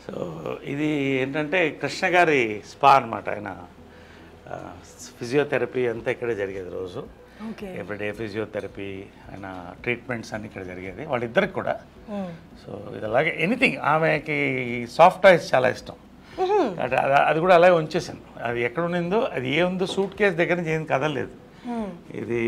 So ఇది ఏంటంటే కృష్ణ గారి స్పా అనమాట. ఆయన ఫిజియోథెరపీ అంతా ఇక్కడే జరిగేది రోజు. ఎవ్రీడే ఫిజియోథెరపీ, ఆయన ట్రీట్మెంట్స్ అన్నీ ఇక్కడ జరిగేది వాళ్ళిద్దరికి కూడా. సో ఇది అలాగే ఎనీథింగ్, ఆమెకి సాఫ్ట్ టాయ్స్ చాలా ఇష్టం. అది కూడా అలాగే ఉంచేసాను. అది ఎక్కడ ఉన్నిందో, అది ఏ ఉందో సూట్ కేసు దగ్గర నుంచి ఏం కదలలేదు. ఇది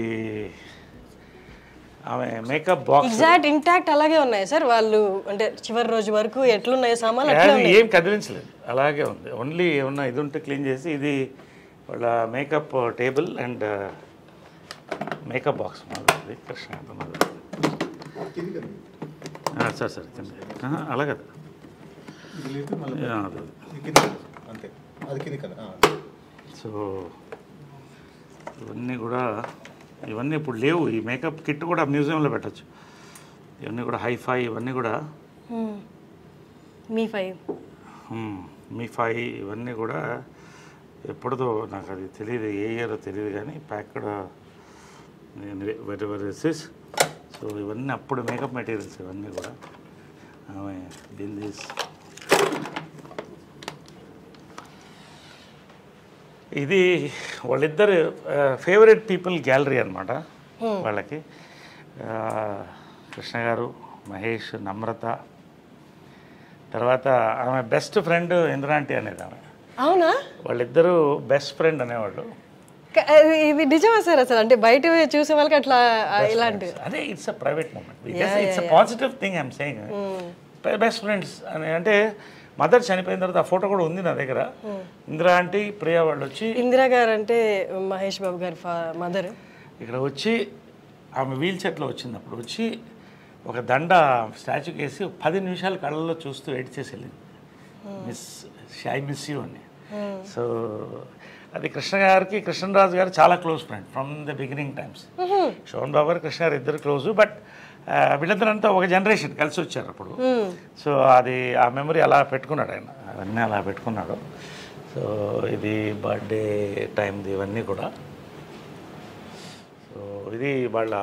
ఆమె మేకప్ బాక్స్ ఎగ్జాక్ట్ ఇంటాక్ట్ అలాగే ఉన్నాయి సార్. వాళ్ళు అంటే చివరి రోజు వరకు ఎట్లున్నాయో సామాన్లు ఏం కదిలించలేదు, అలాగే ఉంది. ఓన్లీ ఏమన్నా ఇది ఉంటే క్లీన్ చేసి, ఇది వాళ్ళ makeup table and makeup box మాది కృష్ణ సార్. సార్ అలా కదా, సో ఇవన్నీ ఇప్పుడు లేవు. ఈ మేకప్ కిట్ కూడా మ్యూజియంలో పెట్టచ్చు. ఇవన్నీ కూడా హైఫై, ఇవన్నీ కూడా మీ ఫై ఇవన్నీ కూడా ఎప్పుడుదో నాకు అది తెలియదు, ఏ ఇయర్ తెలియదు, కానీ ప్యాక్డ్ వెరీ దిస్. సో ఇవన్నీ అప్పుడు మేకప్ మెటీరియల్స్ ఇవన్నీ కూడా. ఆమె దిస్ ఇది వాళ్ళిద్దరు ఫేవరెట్ పీపుల్ గ్యాలరీ అనమాట వాళ్ళకి. కృష్ణ గారు, మహేష్, నమ్రత, తర్వాత ఆమె బెస్ట్ ఫ్రెండ్ ఇంద్రాంటి అనేది ఆమె. అవునా? వాళ్ళిద్దరూ బెస్ట్ ఫ్రెండ్ అనేవాళ్ళు. ఇది నిజమా సార్? అసలు అంటే బయట చూసే వాళ్ళకి అట్లా ఇలాంటి అదే it's a private moment, it's a positive thing I'm saying. Best friends అని అంటే మదర్ చనిపోయిన తర్వాత ఆ ఫోటో కూడా ఉంది నా దగ్గర. ఇందిరా ఆంటీ, ప్రియా వాళ్ళు వచ్చి, ఇందిరా గారు అంటే మహేష్ బాబు గారి మదర్, ఇక్కడ వచ్చి ఆమె వీల్ చైర్లో వచ్చింది. అప్పుడు వచ్చి ఒక దండ స్టాచ్యూకి వేసి 10 నిమిషాలు కళ్ళల్లో చూస్తూ ఎడిట్ చేసి వెళ్ళింది, మిస్ యూ అని. సో అది కృష్ణ గారికి, కృష్ణరాజు గారు చాలా close friend from the beginning times. Sobhan Babu గారు, కృష్ణ గారు ఇద్దరు క్లోజు. బట్ వీళ్ళందరంతా ఒక జనరేషన్ కలిసి వచ్చారు అప్పుడు. సో అది ఆ మెమరీ అలా పెట్టుకున్నాడు ఆయన, అవన్నీ అలా పెట్టుకున్నాడు. సో ఇది బర్త్డే టైంది ఇవన్నీ కూడా. సో ఇది వాళ్ళ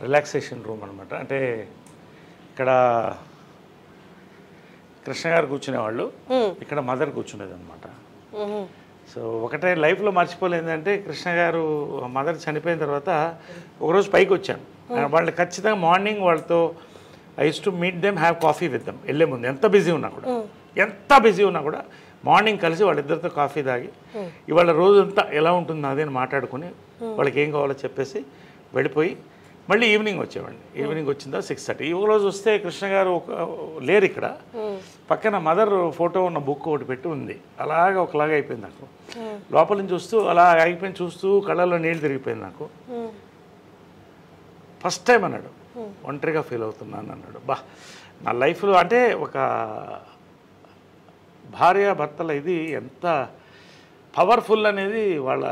రిలాక్సేషన్ రూమ్ అనమాట. అంటే ఇక్కడ కృష్ణ గారు కూర్చునేవాళ్ళు, ఇక్కడ మదర్ కూర్చునేది అనమాట. సో ఒకటే లైఫ్లో మర్చిపోలేదంటే, కృష్ణ గారు మదర్ చనిపోయిన తర్వాత ఒకరోజు పైకి వచ్చాను. వాళ్ళు ఖచ్చితంగా మార్నింగ్ వాళ్ళతో I use to meet them, have coffee with them. వెళ్ళే ముందు ఎంత బిజీ ఉన్నా కూడా మార్నింగ్ కలిసి వాళ్ళిద్దరితో కాఫీ తాగి ఇవాళ రోజంతా ఎలా ఉంటుందో అదే మాట్లాడుకుని వాళ్ళకి ఏం కావాలో చెప్పేసి వెళ్ళిపోయి మళ్ళీ ఈవినింగ్ వచ్చేవాడిని. ఈవినింగ్ వచ్చిందా 6:30. ఈ రోజు వస్తే కృష్ణ గారు లేరు ఇక్కడ. పక్కన మదర్ ఫోటో ఉన్న బుక్ ఒకటి పెట్టి ఉంది. అలాగా ఒకలాగా అయిపోయింది నాకు. లోపల నుంచి చూస్తూ అలా అయిపోయింది, చూస్తూ కళ్ళల్లో నీళ్ళు తిరిగిపోయింది నాకు. ఫస్ట్ టైం అన్నాడు, ఒంటరిగా ఫీల్ అవుతున్నాను అన్నాడు. నా లైఫ్లో అంటే ఒక భార్యాభర్తల ఇది ఎంత పవర్ఫుల్ అనేది వాళ్ళ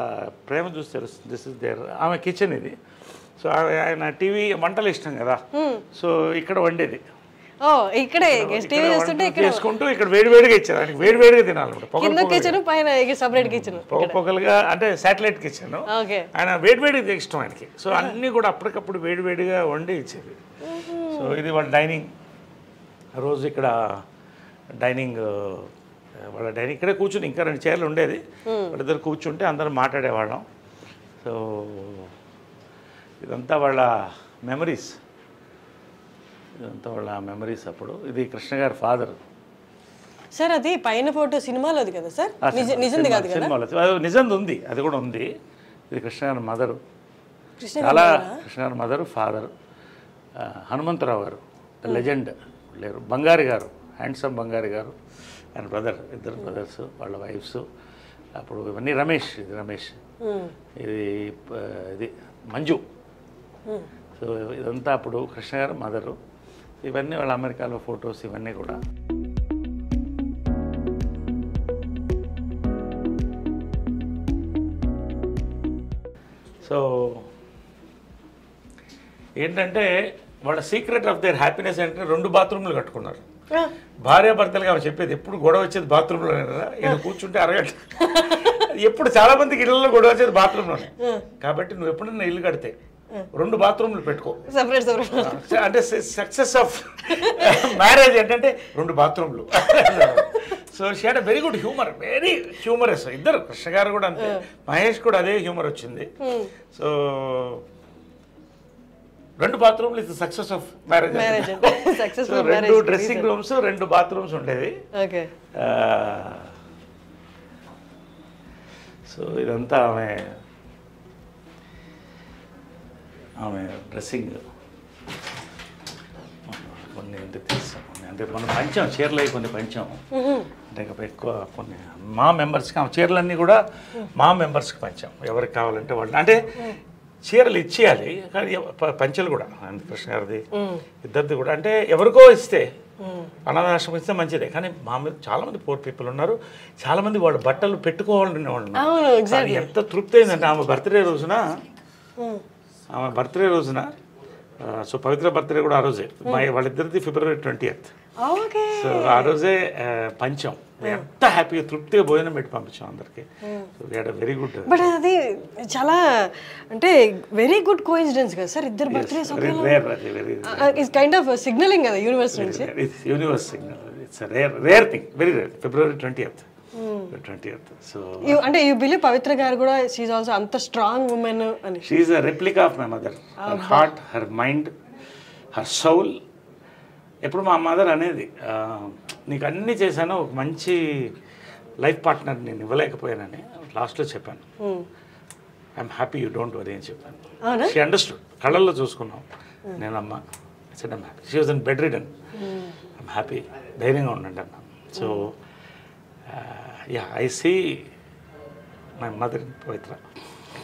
ప్రేమ చూసి తెలుస్తుంది. This is there. ఆమె కిచెన్ ఇది. సో ఆయన టీవీ వంటలు ఇష్టం కదా, సో ఇక్కడ వండేది. చేసుకుంటూ ఇక్కడ వేడివేడిగా ఇచ్చారు ఆయనకి, వేడివేడిగా తినాలన్నమాట. పొగలుగా అంటే శాటిలైట్ కిచెన్. ఆయన వేడివేడిగా ఇష్టం ఆయనకి. సో అన్నీ కూడా అప్పటికప్పుడు వేడివేడిగా వండి ఇచ్చేది. సో ఇది వాళ్ళ డైనింగ్. రోజు ఇక్కడ డైనింగ్, వాళ్ళ డైనింగ్ ఇక్కడే కూర్చుని, ఇంకా 2 చైర్లు ఉండేది, వాళ్ళిద్దరు కూర్చుంటే అందరం మాట్లాడేవాళ్ళం. సో ఇదంతా వాళ్ళ మెమరీస్, అప్పుడు. ఇది కృష్ణ గారి ఫాదర్ సార్. అది పైన ఫోటో సినిమాలోది కదా సార్? నిజంది కాదు కదా? సినిమాలో నిజంది ఉంది, అది కూడా ఉంది. ఇది కృష్ణ గారి మదరు, చాలా కృష్ణ గారి మదరు, ఫాదర్. హనుమంతరావు గారు లెజెండ్ లేరు. బంగారి గారు, హ్యాండ్సమ్ బంగారి గారు, ఆయన బ్రదర్, ఇద్దరు బ్రదర్స్, వాళ్ళ వైఫ్స్. అప్పుడు ఇవన్నీ రమేష్, ఇది రమేష్, ఇది మంజు. సో ఇదంతా అప్పుడు కృష్ణ గారు మదరు. ఇవన్నీ వాళ్ళ అమెరికాలో ఫొటోస్, ఇవన్నీ కూడా. సో ఏంటంటే వాళ్ళ సీక్రెట్ ఆఫ్ దేర్ హ్యాపీనెస్ అంటే 2 బాత్రూమ్లు కట్టుకున్నారు. భార్యాభర్తలుగా చెప్పేది ఎప్పుడు గొడవ వచ్చేది బాత్రూంలోనే కదా. ఈయన కూర్చుంటే అరగంట ఎప్పుడు చాలా మందికి ఇళ్లలో గొడవ వచ్చేది బాత్రూంలోనే. కాబట్టి నువ్వు ఎప్పుడన్నా ఇల్లు కడితే 2 బాత్రూమ్లు పెట్టుకో. సెపరేట్ అంటే సక్సెస్ ఆఫ్ మ్యారేజ్ ఏంటంటే 2 బాత్రూమ్లు. So she had a very good humour, very humorous. ఇద్దరు, కృష్ణ గారు కూడా అంతే, మహేష్ కూడా అదే హ్యూమర్ వచ్చింది. సో 2 బాత్రూమ్లు is success of marriage. 2 dressing rooms, 2 bathrooms ఉండేవి. సో ఇదంతా ఆమె డ్రెస్సింగ్. కొన్ని అంటే తీసాం, అంటే మనం పంచాం చీరలు అవి కొన్ని పంచాం. అంటే ఎక్కువ కొన్ని మా మెంబర్స్కి ఆ చీరలన్నీ కూడా మా మెంబర్స్కి పంచాం. ఎవరికి కావాలంటే వాళ్ళు, అంటే చీరలు ఇచ్చేయాలి కానీ పంచలు కూడా కృష్ణ గారిది ఇద్దరిది కూడా, అంటే ఎవరికో ఇస్తే అనాథాశ్రమం ఇస్తే మంచిదే. కానీ మా మీద చాలా మంది పూర్ పీపుల్ ఉన్నారు, చాలా మంది వాళ్ళు బట్టలు పెట్టుకోవాలనే వాళ్ళు. ఎంత తృప్తి అయిందంటే ఆమె బర్త్డే రోజున, సో పవిత్ర బర్త్డే కూడా ఆ రోజే, వాళ్ళిద్దరిది February 20th. సో ఆ రోజే పంచాం. ఎంత హ్యాపీగా తృప్తిగా భోజనం పెట్టి పంపించాం అందరికి. So we had a very good. But అది చాలా అంటే వెరీ గుడ్ కోఇన్సిడెన్స్ కదా సార్, ఇద్దరు birthdays it's kind of signaling కదా యూనివర్స్ నుంచి. Universe signal, it's rare thing, very rare. February 20th. So అంటే యూ బిలీవ్ పవిత్ర గారు కూడా షీ ఈజ్ ఆల్సో అంత స్ట్రాంగ్ ఉమెన్ అని? She is a replica of my mother. Her heart, her mind, her soul. ఎప్పుడు మా mother అనేది, నీకు అన్నీ చేశాను, ఒక మంచి లైఫ్ పార్ట్నర్ నేను ఇవ్వలేకపోయానని లాస్ట్లో చెప్పాను. I'm happy, you don't worry అని చెప్పాను. She understood. కళ్ళల్లో చూసుకున్నాం నేను, అమ్మ said I'm happy. She was in bedridden. I'm happy, ధైర్యంగా ఉండండి అన్న. So ya, I see my mother in Pavitra.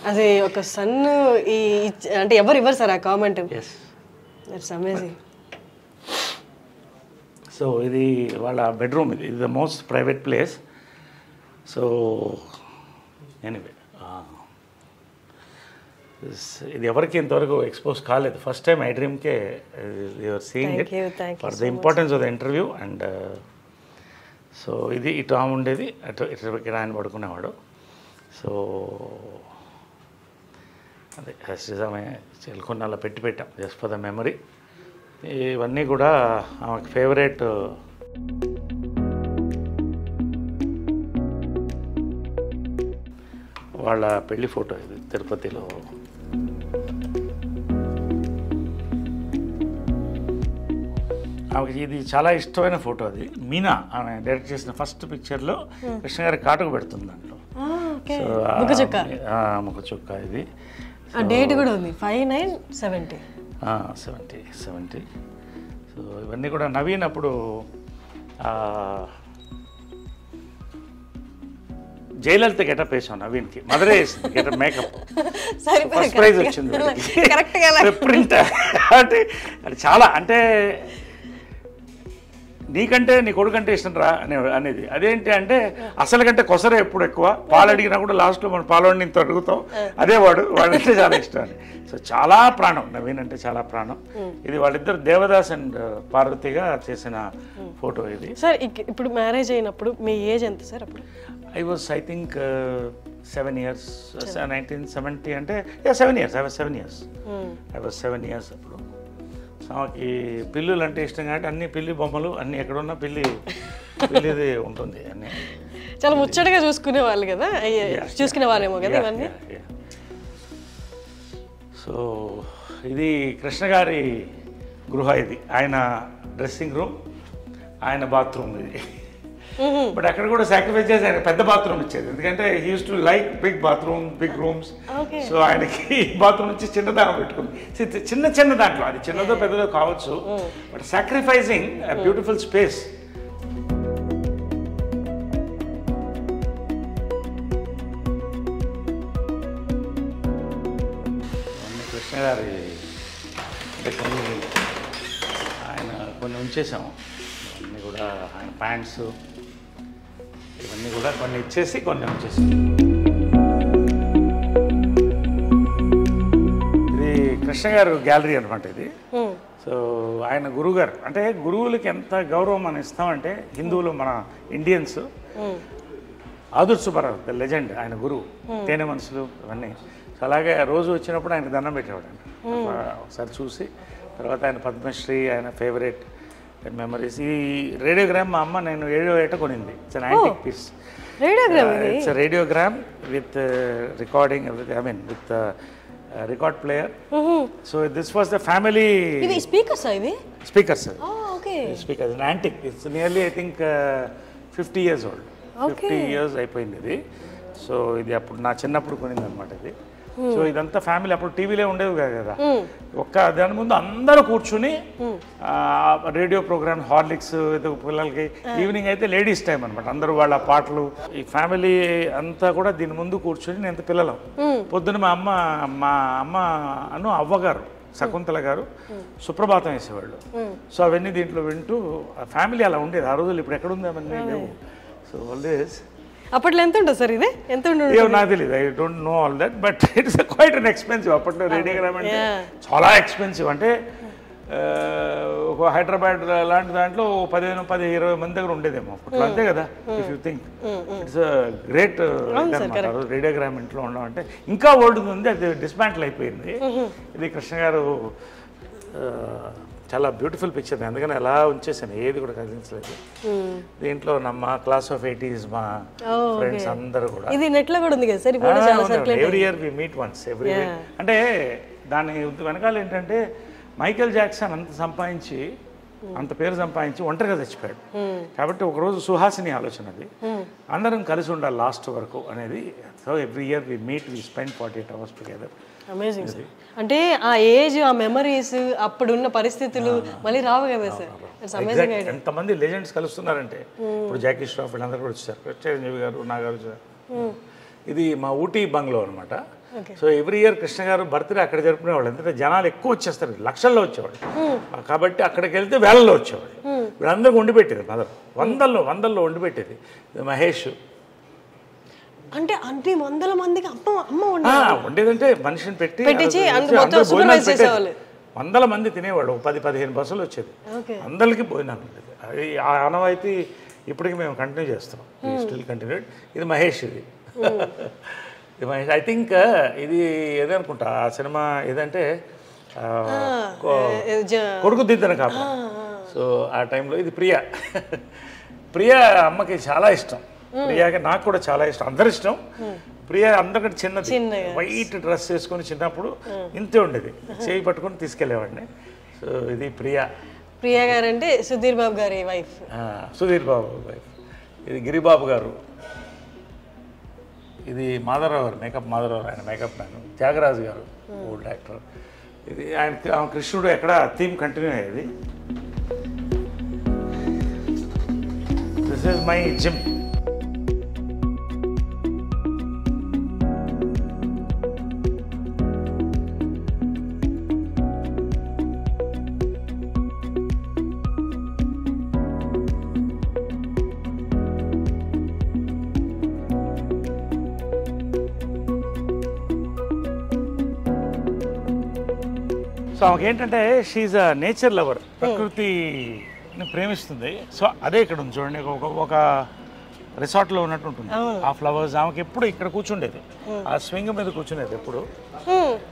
అది ఒక సన్ అంటే ఎవరు ఇవ్వరు సార్ ఆ comment. Yes, it's amazing. So ఇది వాళ్ళ బెడ్రూమ్, ఇది the most private place. So anyway, ఇది ఎవరికి ఇంతవరకు ఎక్స్పోజ్ కాలేదు. First time I డ్రీమ్కే you're seeing it for the importance of the interview. And so ఇది ఇటు ఆమె ఉండేది, ఇటు ఆయన పడుకునేవాడు. సో అదే ఆమె చెల్కొన్నాళ్ళ పెట్టాం జస్ట్ ఫర్ ద మెమరీ. ఇవన్నీ కూడా ఆమెకు ఫేవరెట్. వాళ్ళ పెళ్లి ఫోటో ఇది తిరుపతిలో. ఆమెకి ఇది చాలా ఇష్టమైన ఫోటో. అది మీనా ఆమె డైరెక్ట్ చేసిన ఫస్ట్ పిక్చర్లో కృష్ణ గారి కాటుకు పెడుతుంది దాంట్లో. ముఖ చుక్క. ఇది డేట్ కూడా ఉంది 5/9/70. 70. సో ఇవన్నీ కూడా నవీన్ అప్పుడు జయలలిత గెటప్ వేసాం నవీన్కి. మదరే వేసింది గెటప్, మేకప్. ఫస్ట్ ప్రైజ్ వచ్చింది ప్రింట్. అంటే అది చాలా, అంటే నీకంటే నీ కొడుకంటే ఇష్టం రా అనేది. అదేంటి అంటే అసలు కంటే కొసరే ఎప్పుడు ఎక్కువ. పాలు అడిగినా కూడా లాస్ట్లో మనం పాలోడిని ఇంత అడుగుతాం, అదే వాడంటే చాలా ఇష్టం అని. సో చాలా ప్రాణం, నవీన్ అంటే చాలా ప్రాణం. ఇది వాళ్ళిద్దరు దేవదాస్ అండ్ పార్వతిగా చేసిన ఫోటో ఇది. సార్ ఇప్పుడు మ్యారేజ్ అయినప్పుడు మీ ఏజ్ ఎంత సార్ అప్పుడు? I was I think 7 years, 1970 అంటే 7 years. I was 7 years. I was 7 years అప్పుడు. ఆమెకి పిల్లులు అంటే ఇష్టం కాబట్టి అన్ని పిల్లి బొమ్మలు అన్ని ఎక్కడున్నా పిల్లిది ఉంటుంది. అన్నీ చాలా ముచ్చటగా చూసుకునే వాళ్ళు కదా, చూసుకునే వాళ్ళేమో కదా ఇవన్నీ. సో ఇది కృష్ణ గారి గృహ. ఇది ఆయన డ్రెస్సింగ్ రూమ్, ఆయన బాత్రూమ్ ఇది. బట్ అక్కడ కూడా సాక్రిఫైస్ చేసి ఆయన పెద్ద బాత్రూమ్ ఇచ్చేది, ఎందుకంటే he use to like big bathroom, big rooms. So ఆయనకి బాత్రూమ్ నుంచి చిన్న దానం పెట్టుకుంది. చిన్న దాంట్లో, అది చిన్నదో పెద్దదో కావచ్చు, but sacrificing beautiful space. Krishna గారి అంటే కొన్ని ఉంచేసాము. అన్నీ కూడా ఆయన ప్యాంట్స్ ఇవన్నీ కూడా కొన్ని ఇచ్చేసి కొన్ని ఉంచేసి. ఇది కృష్ణ గారు గ్యాలరీ అనమాట ఇది. సో ఆయన గురువుగారు, అంటే గురువులకి ఎంత గౌరవం మనం ఇస్తామంటే, హిందువులు మన ఇండియన్స్, ఆదుర్ సుబ్బారావు ద లెజెండ్, ఆయన గురువు, తేనె మనసులు ఇవన్నీ. సో అలాగే రోజు వచ్చినప్పుడు ఆయనకు దండం పెట్టేవాడు. ఒకసారి చూసి తర్వాత ఆయన పద్మశ్రీ ఆయన ఫేవరెట్ మెమరీస్. ఈ రేడియోగ్రామ్ మా అమ్మ నేను 7వ ఏట కొనింది. It's an antique piece. It's radiogram with recording I mean with record player. So this was the family speakers speakers antique. It's nearly I think 50 years old. 50 years అయిపోయింది ఇది. So ఇది అప్పుడు నా చిన్నప్పుడు కొనింది అనమాట ఇది. సో ఇదంతా ఫ్యామిలీ. అప్పుడు టీవీలే ఉండేవి కదా, ఒక్క దాని ముందు అందరూ కూర్చుని రేడియో ప్రోగ్రామ్ హార్లిక్స్ పిల్లలకి. ఈవినింగ్ అయితే లేడీస్ టైం అనమాట, అందరూ వాళ్ళ పాటలు. ఈ ఫ్యామిలీ అంతా కూడా దీని ముందు కూర్చుని నేను పిల్లలం. పొద్దున మా అమ్మ అవ్వగారు శకుంతల గారు సుప్రభాతం వేసేవాళ్ళు. సో అవన్నీ దీంట్లో వింటూ ఫ్యామిలీ అలా ఉండేది ఆ రోజులు. ఇప్పుడు ఎక్కడుంది అవన్నీ లేవు. సో ఆల్వేస్ అప్పట్లో ఎంత ఉంటుంది సార్ ఇది? ఎంత నాకు తెలియదు, I don't know all that, but it's quite an expensive. అప్పట్లో రేడియోగ్రామ్ అంటే చాలా ఎక్స్పెన్సివ్. అంటే ఒక హైదరాబాద్ లాంటి దాంట్లో 15-20 మంది దగ్గర ఉండేదేమో అప్పట్లో, అంతే కదా. If you think it's great radiogram ఇంట్లో ఉండడం అంటే. ఇంకా ఓల్డ్ ఉంది, అది డిస్మాంటిల్ అయిపోయింది. ఇది కృష్ణ గారు చాలా బ్యూటిఫుల్ పిక్చర్, అందుకని అలా ఉంచేసాను, ఏది కూడా కదిలించలేదు. దీంట్లో మా క్లాస్ ఆఫ్ 80s మా ఫ్రెండ్స్ అందరూ కూడా. ఇది నెట్ లో కూడా ఉంది కదా sir? Every year we meet once every year. అంటే దాని వెనకాల ఏంటంటే మైకేల్ జాక్సన్ అంత పేరు సంపాదించి ఒంటరిగా చచ్చిపోయాడు. కాబట్టి ఒకరోజు సుహాసిని ఆలోచన అది, అందరం కలిసి ఉండాలి లాస్ట్ వరకు అనేది. So every year we meet, we spend 48 hours together. Amazing sir. అంటే ఆ ఏజ్, ఆ మెమరీస్, అప్పుడున్న పరిస్థితులు మళ్ళీ రావు కదా సార్? ఎంతమంది లెజెండ్స్ కలుస్తున్నారంటే ఇప్పుడు జాకీ ష్రాఫ్ వీళ్ళందరూ కూడా వచ్చారు, చిరంజీవి గారు, నాగార్జున. ఇది మా ఊటీ బంగ్లో అనమాట. సో ఎవ్రీ ఇయర్ కృష్ణ గారు బర్త్డే అక్కడ జరుపుకునేవాళ్ళు. ఎందుకంటే జనాలు ఎక్కువ వచ్చేస్తారు, లక్షల్లో వచ్చేవాళ్ళు. కాబట్టి అక్కడికి వెళ్తే వేలల్లో వచ్చేవాళ్ళు. వీళ్ళందరికీ వండి పెట్టేది మదర్, వందల్లో వండి పెట్టేది. మహేష్ అంటే అన్ని వందల మందికి అమ్మ వండేదంటే మనిషిని పెట్టి వందల మంది తినేవాళ్ళు. 10-15 బస్సులు వచ్చేది, అందరికీ భోజనాలు ఉండేది. అది ఆ ఆనవాయితీ ఇప్పటికి మేము కంటిన్యూ చేస్తాం, స్టిల్ కంటిన్యూడ్. ఇది మహేష్, ఇది మహేష్. ఐ థింక్ ఇది ఏదనుకుంటా ఆ సినిమా ఏదంటే కొడుకు దిద్దన కాపు. సో ఆ టైంలో ఇది ప్రియా అమ్మకి చాలా ఇష్టం. ప్రియాకి నాకు కూడా చాలా ఇష్టం, అందరు ఇష్టం. ప్రియా అందరికంటే చిన్నది, వైట్ డ్రెస్ వేసుకొని చిన్నప్పుడు ఇంతే ఉండేది, చేయి పట్టుకొని తీసుకెళ్లేవాడిని. సో ఇది ప్రియా గారు అంటే సుధీర్ బాబు గారి వైఫ్. సుధీర్ బాబు వైఫ్. ఇది గిరిబాబు గారు. ఇది మాధవరావు గారు, మాధవరావు, ఆయన మేకప్ మ్యాన్. త్యాగరాజు గారు ఓల్డ్ యాక్టర్. ఇది ఆయన కృష్ణుడు ఎక్కడ థీమ్ కంటిన్యూ అయ్యేది. This is my gym. So ఆమెకి ఏంటంటే షీఈ్ అ నేచర్ లవర్, ప్రకృతిని ప్రేమిస్తుంది. సో అదే ఇక్కడ ఉంది చూడండి, ఒక రిసార్ట్లో ఉన్నట్టు ఉంటుంది ఆ ఫ్లవర్స్. ఆమెకి ఎప్పుడు ఇక్కడ కూర్చుండేది, ఆ స్వింగ్ మీద కూర్చునేది ఎప్పుడు.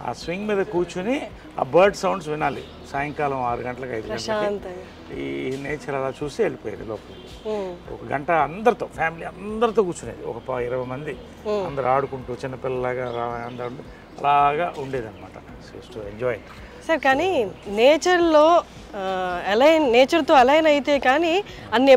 ఆ స్వింగ్ మీద కూర్చుని ఆ బర్డ్ సౌండ్స్ వినాలి సాయంకాలం 6 గంటలకు 5 గంటలకి. ఈ నేచర్ అలా చూసి వెళ్ళిపోయేది లోపలికి. 1 గంట అందరితో, ఫ్యామిలీ అందరితో కూర్చునేది. ఒక 20 మంది అందరు ఆడుకుంటూ చిన్నపిల్లలాగా అందరూ అలాగా ఉండేది అనమాట. To enjoy sir. కానీ నేచర్తో అలైన్ అయితే కానీ అన్ని